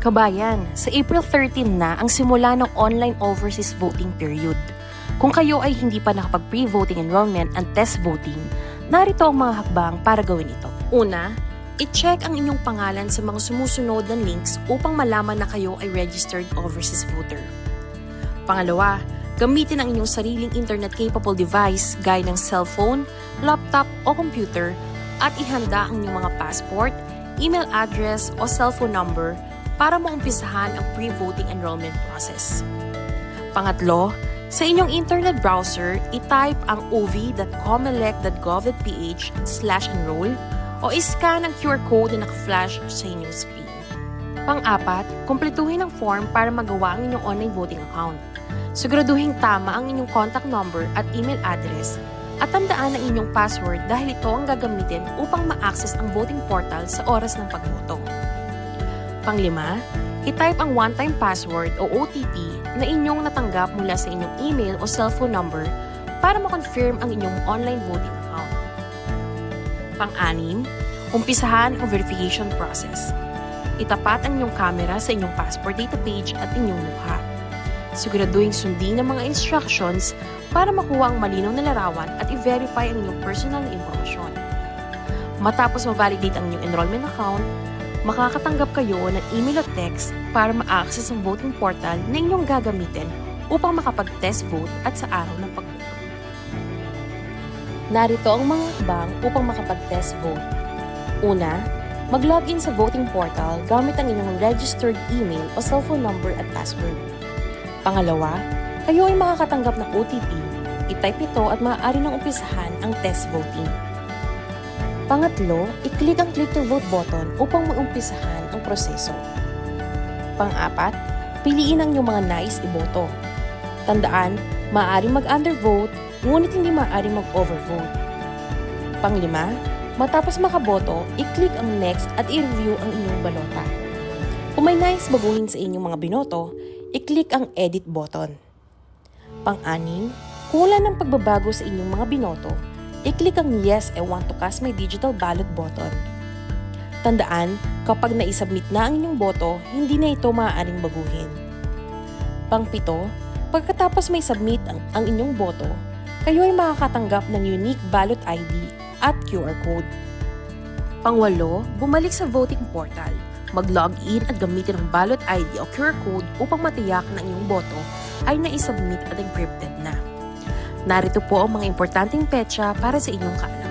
Kabayan, sa April 13 na ang simula ng online overseas voting period. Kung kayo ay hindi pa nakapag-pre-voting enrollment and test voting, narito ang mga hakbang para gawin ito. Una, i-check ang inyong pangalan sa mga sumusunod na links upang malaman na kayo ay registered overseas voter. Pangalawa, gamitin ang inyong sariling internet-capable device gaya ng cellphone, laptop o computer at ihanda ang inyong mga passport, email address o cellphone number para maumpisahan ang pre-voting enrollment process. Pangatlo, sa inyong internet browser, i-type ang ov.comelec.gov.ph/enroll o i-scan ang QR code na naka-flash sa inyong screen. Pang-apat, kumpletuhin ang form para magawa ang inyong online voting account. Siguraduhin tama ang inyong contact number at email address at tandaan ang inyong password dahil ito ang gagamitin upang ma-access ang voting portal sa oras ng pagboto. Panglima, i-type ang one-time password o OTP na inyong natanggap mula sa inyong email o cellphone number para ma-confirm ang inyong online voting account. Pang-anim, umpisahan ang verification process. Itapat ang inyong camera sa inyong passport data page at inyong mukha. Siguraduhin sundin ang mga instructions para makuha ang malinaw na larawan at i-verify ang inyong personal na impormasyon. Matapos ma-validate ang inyong enrollment account, makakatanggap kayo ng email at text para ma-access ang voting portal na inyong gagamitin upang makapag-test vote at sa araw ng pagboto. Narito ang mga hakbang upang makapag-test vote. Una, mag-login sa voting portal gamit ang inyong registered email o cellphone number at password. Pangalawa, kayo ay makakatanggap ng OTP. I-type ito at maaari nang umpisahan ang test voting. Pangatlo, i-click ang click to vote button upang maumpisahan ang proseso. Pang-apat, piliin ang inyong mga nais iboto. Tandaan, maaaring mag-undervote, ngunit hindi maaaring mag-overvote. Panglima, matapos makaboto, i-click ang next at i-review ang inyong balota. Kung may nais baguhin sa inyong mga binoto, i-click ang edit button. Pang-anim, kung wala ng pagbabago sa inyong mga binoto, i-click ang Yes, I want to cast my digital ballot button. Tandaan, kapag na-submit na ang inyong boto, hindi na ito maaaring baguhin. Pang-pito, pagkatapos may submit ang inyong boto, kayo ay makakatanggap ng unique ballot ID at QR code. Pang-walo, bumalik sa voting portal, mag-login at gamitin ang ballot ID o QR code upang matiyak na inyong boto ay na-submit at encrypted na. Narito po ang mga importanteng petsa para sa inyong kaalaman.